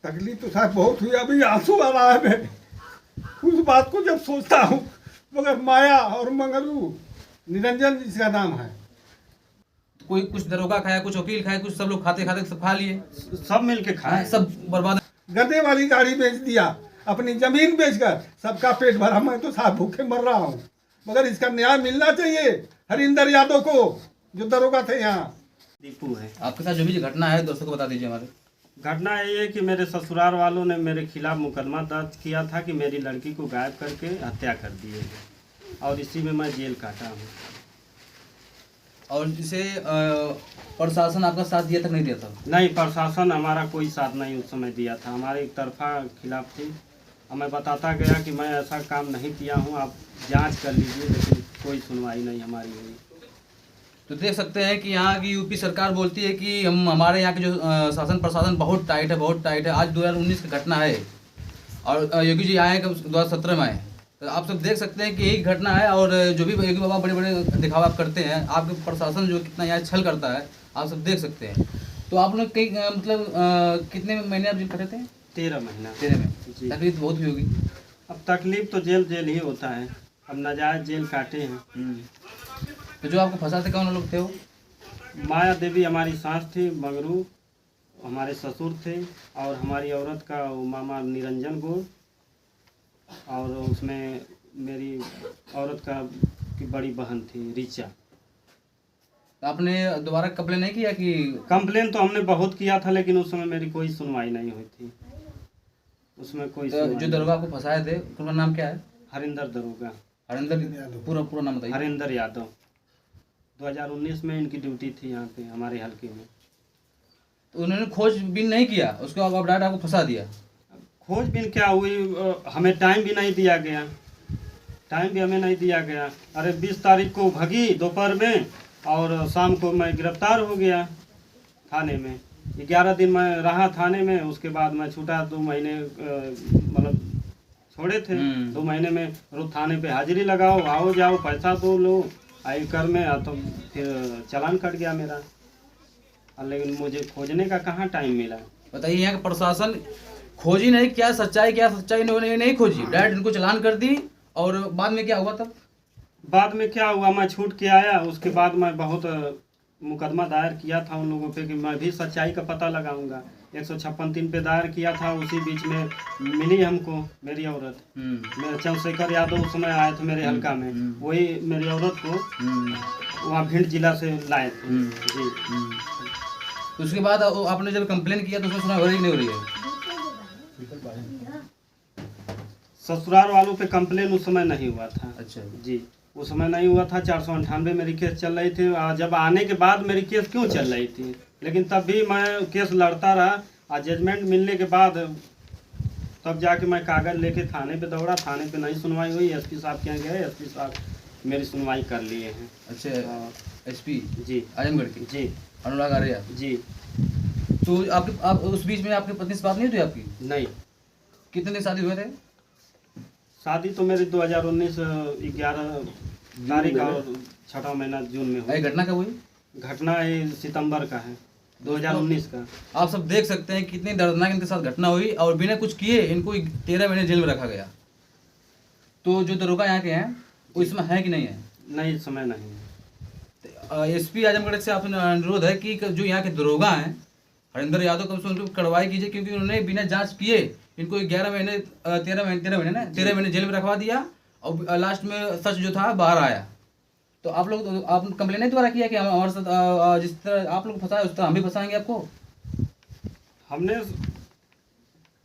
तकलीफ तो साहब बहुत हुई, अभी आंसू आ रहा है मैं उस बात को जब सोचता हूँ। मगर माया और मंगलू, निरंजन जिसका नाम है, कोई कुछ दरोगा खाया, कुछ वकील खाया, कुछ सब लोग खाते खाते सब खा लिए, सब मिल के खाए। सब बर्बाद। गद्दे वाली गाड़ी बेच दिया, अपनी जमीन बेचकर सबका पेट भरा। मैं तो साहब भूखे मर रहा हूँ, मगर इसका न्याय मिलना चाहिए हरिंदर यादव को, जो दरोगा थे यहाँ। दीपू है। आपके साथ जो भी घटना है दोस्तों को बता दीजिए हमारे। घटना ये है कि मेरे ससुराल वालों ने मेरे खिलाफ मुकदमा दर्ज किया था कि मेरी लड़की को गायब करके हत्या कर दिए है, और इसी में मैं जेल काटा हूँ। और इसे प्रशासन आपका साथ दिया था नहीं दिया था? नहीं, प्रशासन हमारा कोई साथ नहीं उस समय दिया था, हमारे एक तरफा खिलाफ थी। और मैं बताता गया कि मैं ऐसा काम नहीं किया हूँ, आप जांच कर लीजिए, लेकिन कोई सुनवाई नहीं हमारी हुई। तो देख सकते हैं कि यहाँ की यूपी सरकार बोलती है कि हमारे यहाँ के जो शासन प्रशासन बहुत टाइट है, बहुत टाइट है। आज 2019 की घटना है और योगी जी आए हैं 2017 में आए। तो आप सब देख सकते हैं कि यही घटना है। और जो भी योगी बाबा बड़े बड़े दिखावा करते हैं, आपके प्रशासन जो कितना यहाँ छल करता है आप सब देख सकते हैं। तो आप लोग कई मतलब कितने महीने आप जेल कटे थे? 13 महीना। 13 में जी। तकलीफ बहुत हुई होगी। अब तकलीफ तो जेल जेल ही होता है, अब नाजायज जेल काटे हैं। तो जो आपको फंसाते कौन लोग थे वो? माया देवी हमारी सास थी, मंगरू हमारे ससुर थे, और हमारी औरत का वो मामा निरंजन गौर, और उसमें मेरी औरत का की बड़ी बहन थी रीचा। तो आपने दोबारा कंप्लेन नहीं किया कि? कंप्लेन तो हमने बहुत किया था, लेकिन उस समय मेरी कोई सुनवाई नहीं हुई थी, उसमें कोई तो सुनवाई जो दरोगा आपको फंसाए थे उनका नाम क्या है? हरिंदर दरोगा। हरिंदर पूरा नाम बताइए। हरिंदर यादव। 2019 में इनकी ड्यूटी थी यहाँ पे हमारे हल्के में। तो उन्होंने खोजबीन नहीं किया, उसके बाद आप डायरेक्ट आपको फंसा दिया? खोजबीन क्या हुई, हमें टाइम भी नहीं दिया गया, टाइम भी हमें नहीं दिया गया। अरे 20 तारीख को भगी दोपहर में, और शाम को मैं गिरफ्तार हो गया थाने में। 11 दिन मैं रहा थाने में, उसके बाद मैं छूटा। 2 महीने मतलब छोड़े थे। 2 महीने में रोज थाने पे हाजिरी लगाओ, आओ जाओ, पैसा दो लो, आई कर में, तो फिर चालान कट गया मेरा। लेकिन मुझे खोजने का कहाँ टाइम मिला। बताइए, यहाँ का प्रशासन खोजी नहीं, क्या सच्चाई इन्होंने नहीं खोजी, डायरेक्ट इनको चालान कर दी। और बाद में क्या हुआ तब? बाद में क्या हुआ, मैं छूट के आया, उसके बाद मैं बहुत मुकदमा दायर किया था उन लोगों पे कि मैं भी सच्चाई का पता लगाऊंगा। 156(3) पे दायर किया था। उसी बीच में मिली हमको मेरी औरत, मेरे चंद्रशेखर यादव उस समय आए थे मेरे हल्का में, वही मेरी औरत को वहाँ भिंड जिला से लाए थे। जी। तो उसके बाद आपने जब कंप्लेन किया तो उसमें सुना हो रही नहीं हो रही है? ससुराल वालों पे कंप्लेन उस समय नहीं हुआ था। अच्छा जी, उस समय नहीं हुआ था। 498 मेरी केस चल रही थी। जब आने के बाद मेरी केस क्यों चल रही थी, लेकिन तब भी मैं केस लड़ता रहा। और जजमेंट मिलने के बाद तब जाके मैं कागज़ लेके थाने पे दौड़ा। थाने पे नहीं सुनवाई हुई। एसपी साहब के यहाँ गए, एसपी साहब मेरी सुनवाई कर लिए हैं। अच्छा, एसपी जी आजमगढ़ की? जी अनुराग आर्या जी। तो आप उस बीच में आपकी पत्नी से बात नहीं हुई आपकी? नहीं। कितने दिन शादी हुए थे? शादी तो मेरी 2019 11 तारीख और 6वां महीना जून में हुई। घटना कब हुई? घटना ये सितंबर का है, 2019 का। आप सब देख सकते हैं कितनी दर्दनाक इनके साथ घटना हुई, और बिना कुछ किए इनको 13 महीने जेल में रखा गया। तो जो दरोगा यहाँ के हैं वो इसमें है कि नहीं है? नहीं, इस समय नहीं है। एसपी आजमगढ़ से आपने अनुरोध है कि जो यहाँ के दरोगा हैं हरिंदर यादव कम से उनको कार्रवाई कीजिए, क्योंकि उन्होंने बिना जांच किए इनको 13 महीने जेल में रखवा दिया, और लास्ट में सच जो था बाहर आया। तो आप लोग आप कंप्लेन नहीं दोबारा किया कि हमारे साथ जिस तरह आप लोग फंसाए उस तरह हम भी फंसाएंगे आपको? हमने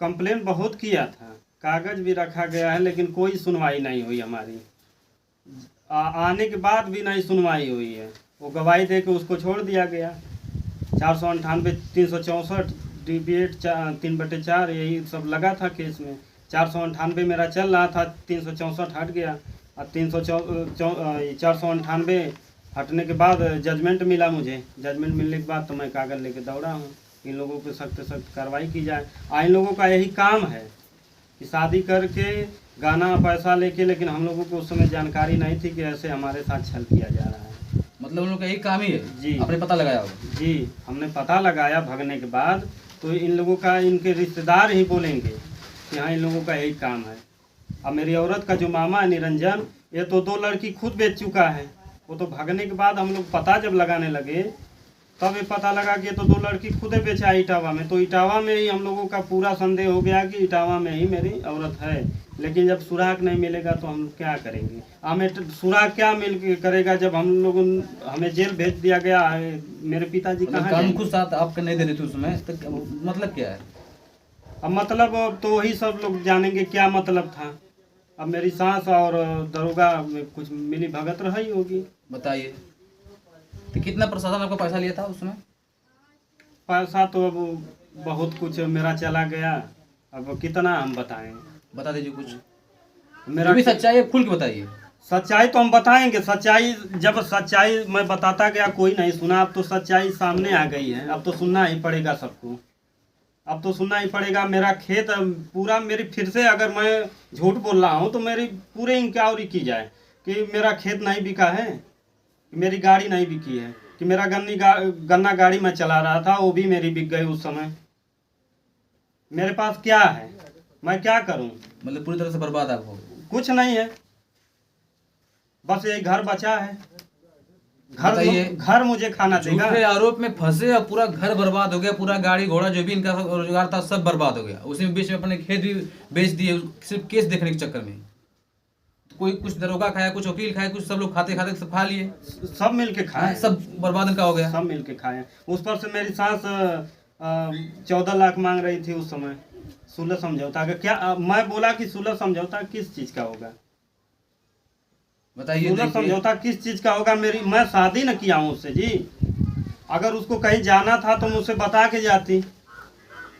कंप्लेन बहुत किया था, कागज भी रखा गया है, लेकिन कोई सुनवाई नहीं हुई हमारी। आने के बाद भी नहीं सुनवाई हुई है। वो गवाही दे के उसको छोड़ दिया गया। 498 364 DB 3/4 यही सब लगा था केस में। 498 मेरा चल रहा था, 364 हट गया। और 498 हटने के बाद जजमेंट मिला मुझे। जजमेंट मिलने के बाद तो मैं कागज लेके दौड़ा हूँ। इन लोगों पे सख्त सख्त कार्रवाई की जाए। इन लोगों का यही काम है कि शादी करके गाना पैसा लेके, लेकिन हम लोगों को उस समय जानकारी नहीं थी कि ऐसे हमारे साथ छल किया जा रहा है। मतलब उन लोगों का यही काम ही है? जी। आपने पता लगाया होगा? जी, हमने पता लगाया भगने के बाद, तो इन लोगों का, इनके रिश्तेदार ही बोलेंगे कि हाँ इन लोगों का यही काम है। अब मेरी औरत का जो मामा है निरंजन, ये तो 2 लड़की खुद बेच चुका है। वो तो भागने के बाद हम लोग पता जब लगाने लगे तब ये पता लगा कि ये तो 2 लड़की खुद ही बेचा है इटावा में। तो इटावा में ही हम लोगों का पूरा संदेह हो गया कि इटावा में ही मेरी औरत है। लेकिन जब सुराग नहीं मिलेगा तो हम क्या करेंगे? हमें सुराग क्या मिल करेगा जब हम लोगों, हमें जेल भेज दिया गया है। मेरे पिताजी मतलब कहाँ कानून जाएंगे? खुद साथ आपका नहीं दे रहे थे उसमें, तो मतलब क्या है? अब मतलब तो वही सब लोग जानेंगे क्या मतलब था। अब मेरी सास और दरोगा में कुछ मिली भगत रही होगी। बताइए, तो कितना प्रशासन आपका पैसा लिया था उसमें? पैसा तो अब बहुत कुछ मेरा चला गया, अब कितना हम बताएं। बता दीजिए कुछ, मेरा जो भी सच्चाई है खुल के बताइए। सच्चाई तो हम बताएंगे। सच्चाई जब सच्चाई मैं बताता गया कोई नहीं सुना, अब तो सच्चाई सामने आ गई है, अब तो सुनना ही पड़ेगा सबको। अब तो सुनना ही पड़ेगा। मेरा खेत पूरा, मेरी फिर से अगर मैं झूठ बोल रहा हूँ तो मेरी पूरे इंक्वायरी की जाए कि मेरा खेत नहीं बिका है, कि मेरी गाड़ी नहीं बिकी है, कि मेरा गन्ना गाड़ी मैं चला रहा था वो भी मेरी बिक गई उस समय। मेरे पास क्या है, मैं क्या करूं? मतलब पूरी तरह से बर्बाद आपको? कुछ नहीं है, बस यही घर बचा है। बताइए। घर मुझे खाना देगा। झूठे आरोप में फंसे और पूरा घर बर्बाद हो गया, पूरा गाड़ी घोड़ा जो भी इनका रोजगार था सब बर्बाद हो गया। उसी में बीच में अपने खेत भी बेच दिए सिर्फ केस देखने के चक्कर में। कोई कुछ दरोगा खाया, कुछ वकील खाया, कुछ सब लोग खाते खाते सब खा लिए, सब मिल के खाए, सब बर्बाद इनका हो गया। सब मिल के खाए। उस पर से मेरी सास 14 लाख मांग रही थी उस समय सुलह समझौता का। क्या मैं बोला कि सुलह समझौता किस चीज का होगा? बताइए। सुलह समझौता किस चीज का होगा? मैं शादी न किया हूँ उससे जी। अगर उसको कहीं जाना था तो मुझसे बता के जाती,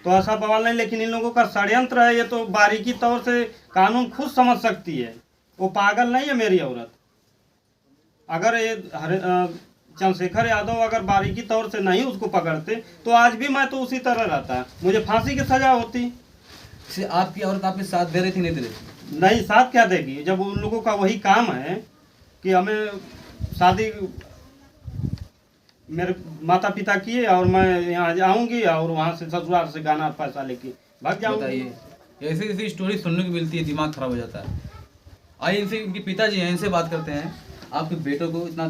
तो ऐसा बवाल नहीं। लेकिन इन लोगों का षड्यंत्र है, ये तो बारीकी तौर से कानून खुद समझ सकती है। वो पागल नहीं है मेरी औरत। अगर ये चंद्रशेखर यादव अगर बारीकी तौर से नहीं उसको पकड़ते तो आज भी मैं तो उसी तरह रहता, मुझे फांसी की सजा होती। आपकी औरत आपके साथ दे रही थी, नहीं दे रही थी? नहीं, साथ क्या देगी जब उन लोगों का वही काम है कि हमें शादी मेरे माता पिता किए और मैं यहाँ आऊँगी और वहाँ से ससुराल से गाना पैसा लेके भाग जाऊँगी। बताइए, ऐसी ऐसी स्टोरी सुनने को मिलती है, दिमाग खराब हो जाता है। आइए इनसे, इनके पिताजी हैं, इनसे बात करते हैं। आपके बेटों को इतना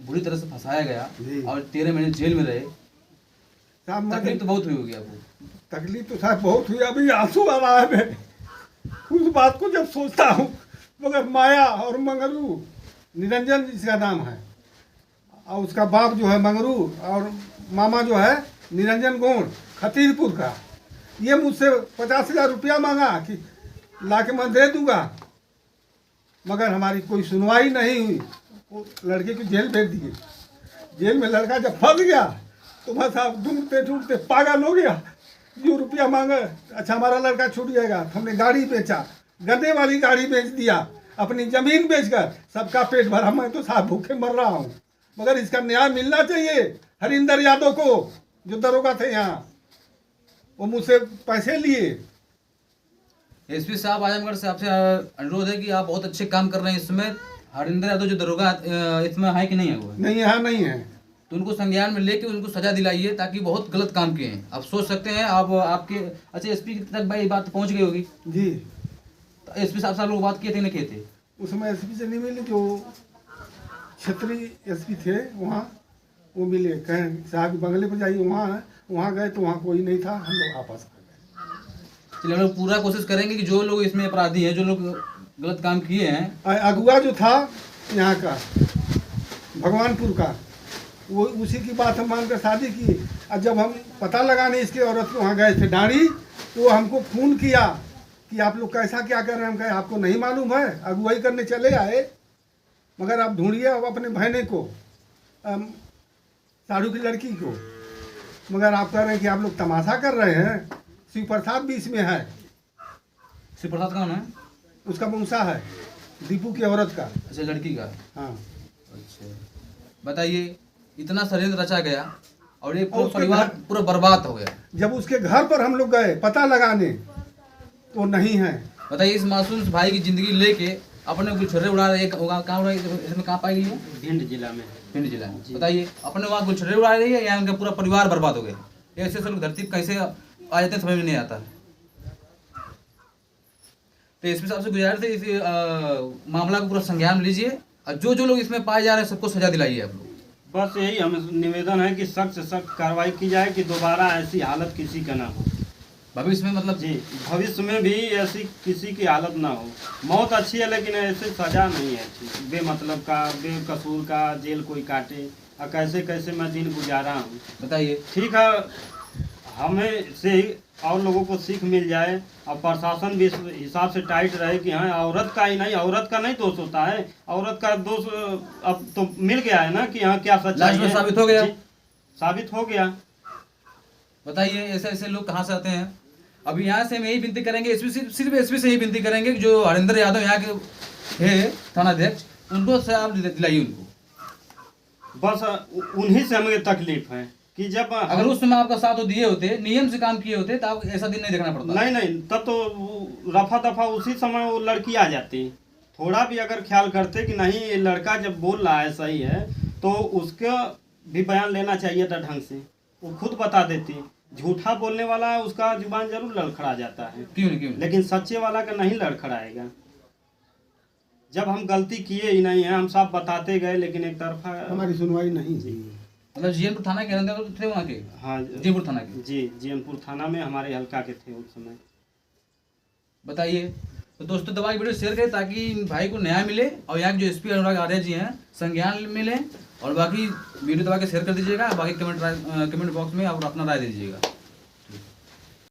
बुरी तरह से फंसाया गया और 13 महीने जेल में रहे, तकलीफ तो बहुत हुई होगी आपको? तकलीफ तो साहब बहुत हुई, अभी आंसू आ रहा है मेरे उस बात को जब सोचता हूँ। मगर माया और मंगरू, निरंजन इसका नाम है, और उसका बाप जो है मंगरू, और मामा जो है निरंजन गोड़ खतीरपुर का, ये मुझसे 50,000 रुपया मांगा कि ला के मैं दे दूंगा, मगर हमारी कोई सुनवाई नहीं हुई। वो लड़के को जेल भेज दिए। जेल में लड़का जब फंस गया तो बस आप ढूंढते ढूंढते पागल हो गया। जो रुपया मांगे, अच्छा हमारा लड़का छूट जाएगा। हमने गाड़ी बेचा, गद्दे वाली गाड़ी बेच दिया, अपनी ज़मीन बेचकर सबका पेट भरा। मैं तो साहब भूखे मर रहा हूँ, मगर इसका न्याय मिलना चाहिए हरिंदर यादव को, जो दरोगा थे यहाँ। वो मुझसे पैसे लिए। एसपी साहब, आजमगढ़ से आपसे अनुरोध है कि आप बहुत अच्छे काम कर रहे हैं इसमें। हरिंदर यादव जो दरोगा इसमें है कि नहीं है? वो नहीं, यहाँ नहीं है। तो उनको संज्ञान में लेके उनको सजा दिलाइए, ताकि बहुत गलत काम किए हैं। आप सोच सकते हैं, आप आपके अच्छा एसपी तक भाई बात पहुंच गई होगी जी। तो एसपी साहब से लोग बात किए थे, नहीं किए थे? उसमें एसपी से नहीं मिले, जो क्षेत्रीय एसपी थे वहाँ वो मिले, कहें साहब के बंगले पर जाइए। वहाँ गए तो वहाँ कोई नहीं था, हम लोग वापस आ गए। चलिए, हम लोग पूरा कोशिश करेंगे कि जो लोग इसमें अपराधी हैं, जो लोग गलत काम किए हैं। अगुआ जो था यहाँ का भगवानपुर का, वो उसी की बात हम मानकर शादी की। और जब हम पता लगाने इसके औरत के वहाँ गए थे डांडी, तो वो हमको फ़ोन किया कि आप लोग कैसा क्या कर रहे हैं। हम कहे आपको नहीं मालूम है, अगुवाई करने चले आए, मगर आप ढूंढिए अब अपने बहने को, साड़ू की लड़की को। मगर आप कह रहे हैं कि आप लोग तमाशा कर रहे हैं। शिव प्रसाद भी इसमें है। शिव प्रसाद कौन है? उसका मौसा है, दीपू की औरत का। अच्छा, लड़की का। हाँ। अच्छा, बताइए, इतना षड्यंत्र रचा गया और ये पूरा परिवार पूरा बर्बाद हो गया। जब उसके घर पर हम लोग गए पता लगाने तो नहीं है। बताइए, इस मासूम भाई की जिंदगी लेके अपने गुलछर्रे उड़ा रहे हैं। कहाँ उड़ा, इसमें कहाँ पाई गई है? भिंड जिला में। भिंड जिला में। बताइए, अपने वहाँ गुलछर्रे उड़ा रही है या उनका पूरा परिवार बर्बाद हो गया? ऐसे लोग धरती पे कैसे आ जाते हैं समझ में नहीं आता। तो एसपी साहब से गुजारिश है इस मामला को पूरा संज्ञान में लीजिए और जो जो लोग इसमें पाए जा रहे हैं सबको सजा दिलाइए आप लोग। बस यही हमें निवेदन है कि सख्त से सख्त कार्रवाई की जाए कि दोबारा ऐसी हालत किसी का ना हो। भविष्य में मतलब जी, भविष्य में भी ऐसी किसी की हालत ना हो। मौत अच्छी है लेकिन ऐसे सजा नहीं है अच्छी, बेमतलब का, बेकसूर का जेल कोई काटे और कैसे कैसे मैं दिन गुजारा हूँ। बताइए। ठीक है, हमें से ही और लोगों को सीख मिल जाए और प्रशासन भी इस हिसाब से टाइट रहे कि हाँ औरत का ही नहीं, औरत का नहीं दोष होता है, औरत का दोष अब तो मिल गया है ना कि हाँ क्या सच्चाई लास्ट में है। साबित हो गया। जी, साबित हो गया। बताइए ऐसे ऐसे लोग कहाँ से आते हैं। अभी यहाँ से हम यही विनती करेंगे, सिर्फ एसपी से यही विनती करेंगे कि जो हरिंदर यादव यहाँ के है थानाध्यक्ष, उनको से आप दिलाइए उनको। बस उन्हीं से हमें तकलीफ है कि जब अगर उस समय आपका साथ दिए होते, नियम से काम किए होते तो आप ऐसा दिन नहीं देखना पड़ता। नहीं तब तो रफा दफा उसी समय वो लड़की आ जाती। थोड़ा भी अगर ख्याल करते कि नहीं ये लड़का जब बोल रहा है सही है तो उसका भी बयान लेना चाहिए था ढंग से, वो खुद बता देती। झूठा बोलने वाला उसका जुबान जरूर लड़खड़ा जाता है, क्यों नहीं लेकिन सच्चे वाला का नहीं लड़खड़ाएगा। जब हम गलती किए ही नहीं है, हम सब बताते गए लेकिन एक तरफा हमारी सुनवाई नहीं हुई। मतलब जीएनपुर थाना के अंदर थे वहाँ के। हाँ जीएनपुर थाना के। जी, जीएनपुर थाना में हमारे हल्का के थे उस समय। बताइए। तो दोस्तों दबा की वीडियो शेयर करें ताकि इन भाई को न्याय मिले और यहाँ के जो एसपी अनुराग आर्य जी हैं संज्ञान मिले, और बाकी वीडियो दबा के शेयर कर दीजिएगा। बाकी कमेंट बॉक्स में आप अपना राय दीजिएगा।